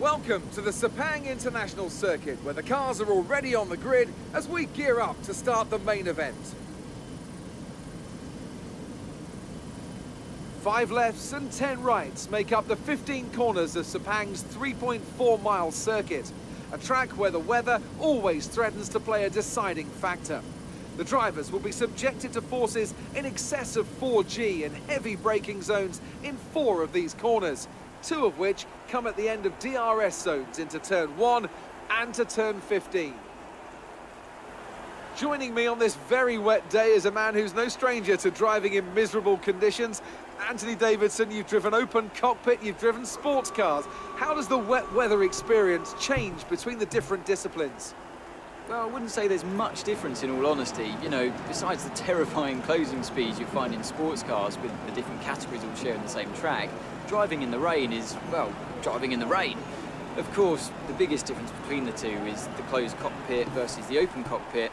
Welcome to the Sepang International Circuit, where the cars are already on the grid as we gear up to start the main event. 5 lefts and 10 rights make up the 15 corners of Sepang's 3.4-mile circuit, a track where the weather always threatens to play a deciding factor. The drivers will be subjected to forces in excess of 4G and heavy braking zones in 4 of these corners, 2 of which come at the end of DRS zones into turn 1 and to turn 15. Joining me on this very wet day is a man who's no stranger to driving in miserable conditions. Anthony Davidson, you've driven open cockpit, you've driven sports cars. How does the wet weather experience change between the different disciplines? Well, I wouldn't say there's much difference in all honesty. You know, besides the terrifying closing speeds you find in sports cars with the different categories all sharing the same track, driving in the rain is, well, driving in the rain. Of course, the biggest difference between the two is the closed cockpit versus the open cockpit.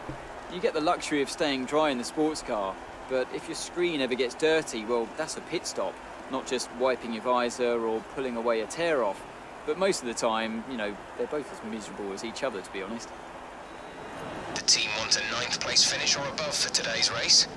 You get the luxury of staying dry in the sports car, but if your screen ever gets dirty, well, that's a pit stop, not just wiping your visor or pulling away a tear off. But most of the time, you know, they're both as miserable as each other, to be honest. The team want a 9th place finish or above for today's race.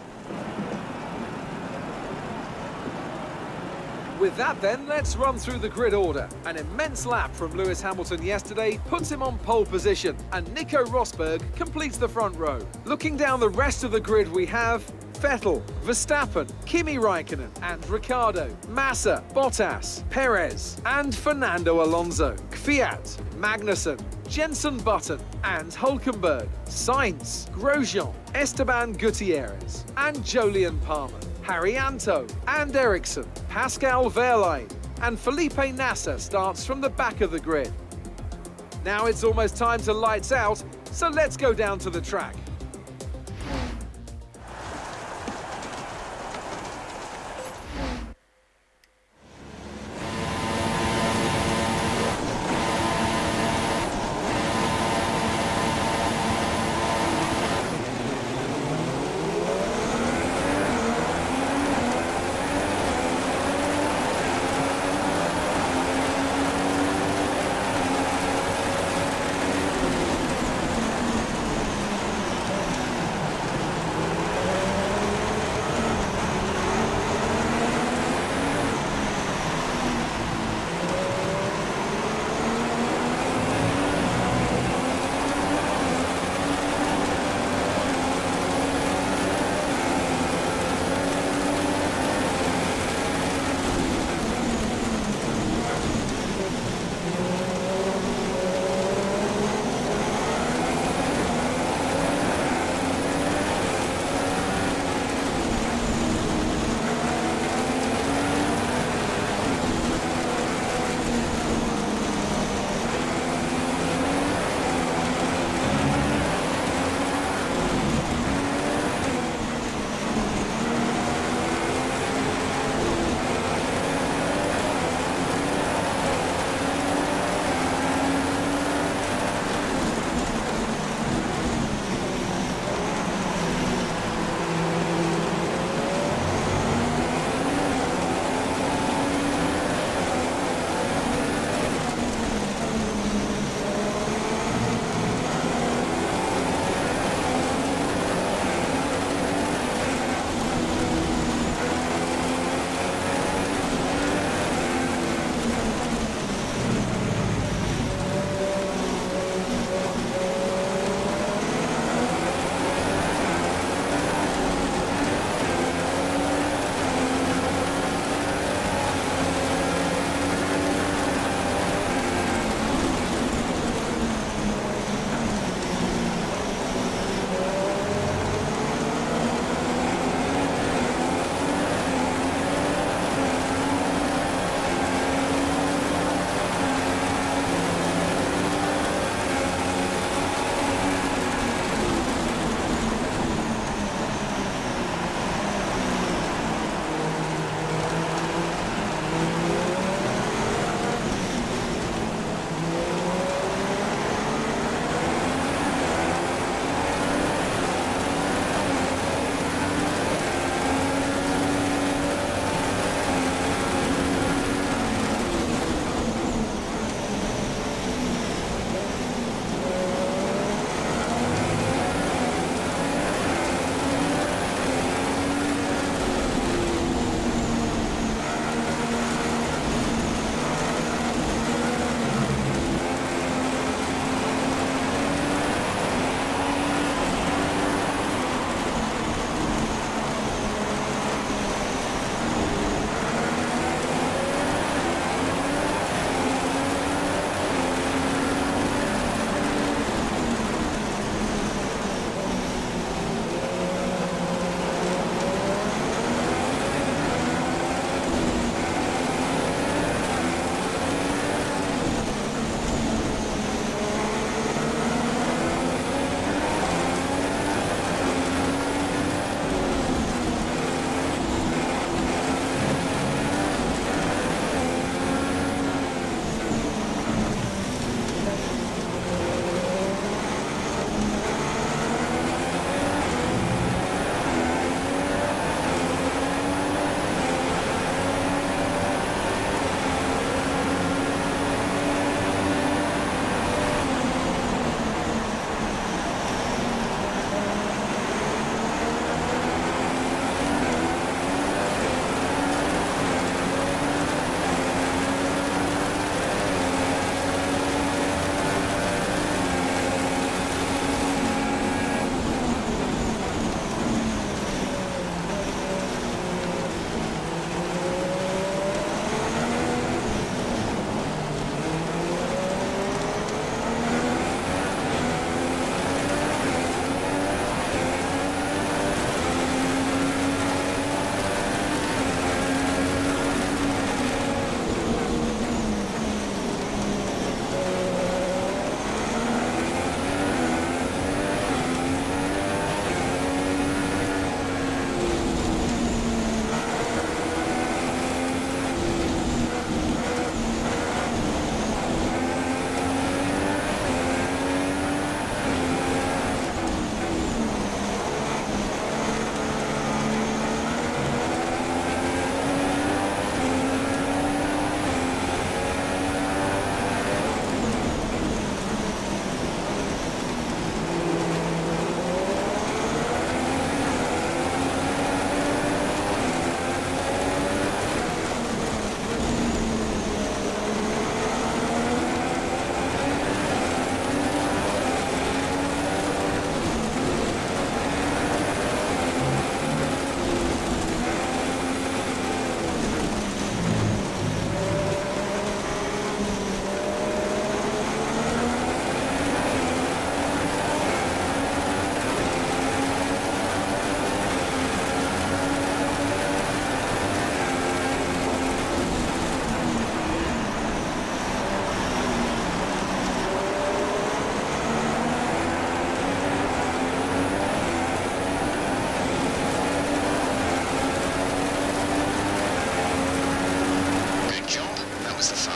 With that then, let's run through the grid order. An immense lap from Lewis Hamilton yesterday puts him on pole position, and Nico Rosberg completes the front row. Looking down the rest of the grid, we have Vettel, Verstappen, Kimi Raikkonen and Ricciardo, Massa, Bottas, Perez and Fernando Alonso, KVYAT, Magnussen, Jenson Button and Hulkenberg, Sainz, Grosjean, Esteban Gutierrez and Jolyon Palmer, Haryanto and Ericsson, Pascal Wehrlein and Felipe Nasser starts from the back of the grid. Now it's almost time to lights out, so let's go down to the track.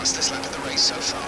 fastest lap of the race so far.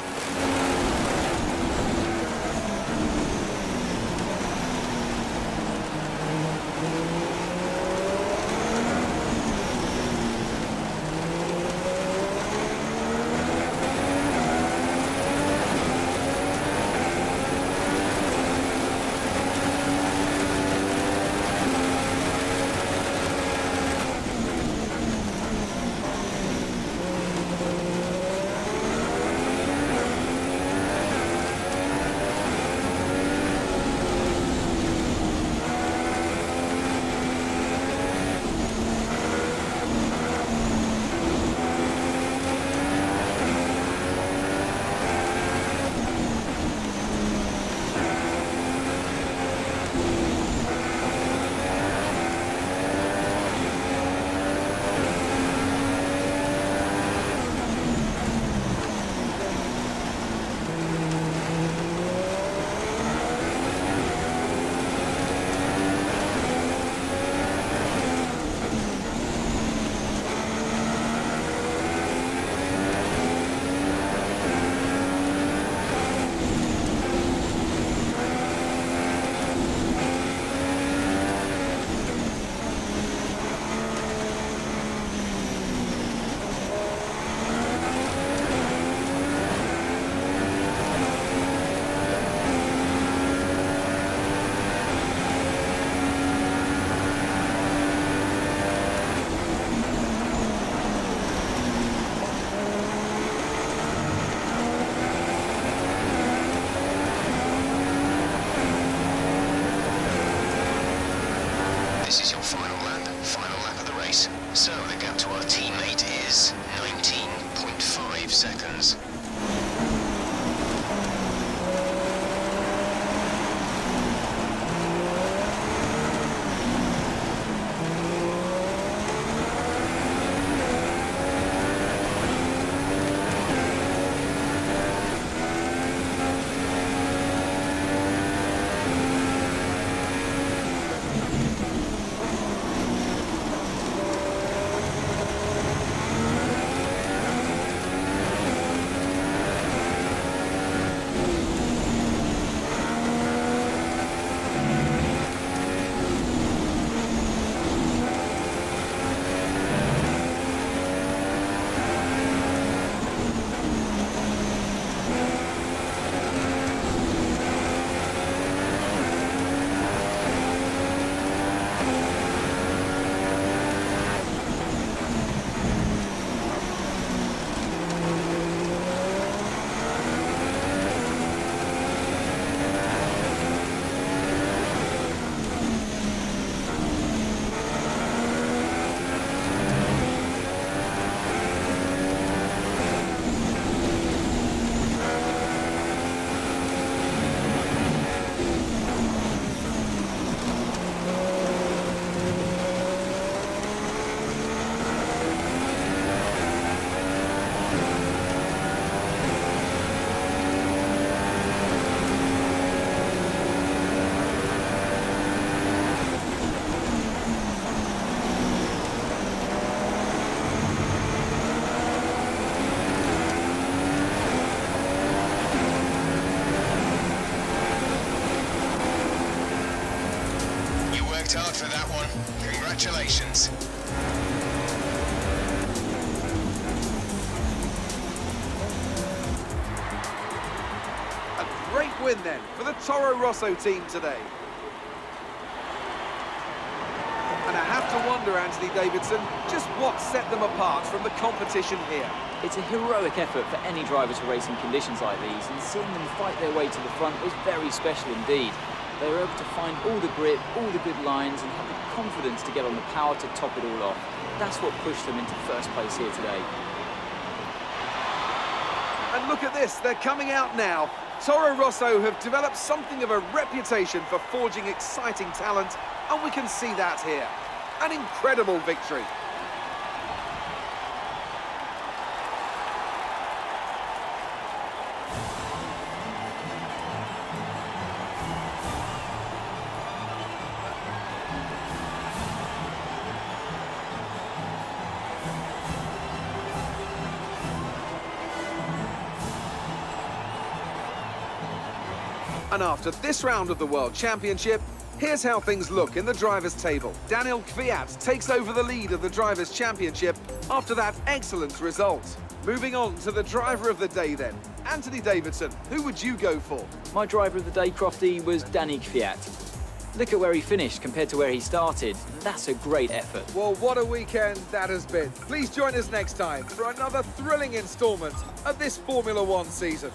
This is your final lap of the race. So the gap to our teammate is 19.5 seconds. Hard for that one. Congratulations. A great win then for the Toro Rosso team today. And I have to wonder, Anthony Davidson, just what set them apart from the competition here. It's a heroic effort for any driver to race in conditions like these, and seeing them fight their way to the front was very special indeed. They were able to find all the grip, all the good lines, and have the confidence to get on the power to top it all off. That's what pushed them into first place here today. And look at this, they're coming out now. Toro Rosso have developed something of a reputation for forging exciting talent, and we can see that here. An incredible victory. And after this round of the World Championship, here's how things look in the drivers' table. Daniil KVYAT takes over the lead of the Drivers' Championship after that excellent result. Moving on to the driver of the day then. Anthony Davidson, who would you go for? My driver of the day, Crofty, was Daniil KVYAT. Look at where he finished compared to where he started. That's a great effort. Well, what a weekend that has been. Please join us next time for another thrilling instalment of this Formula One season.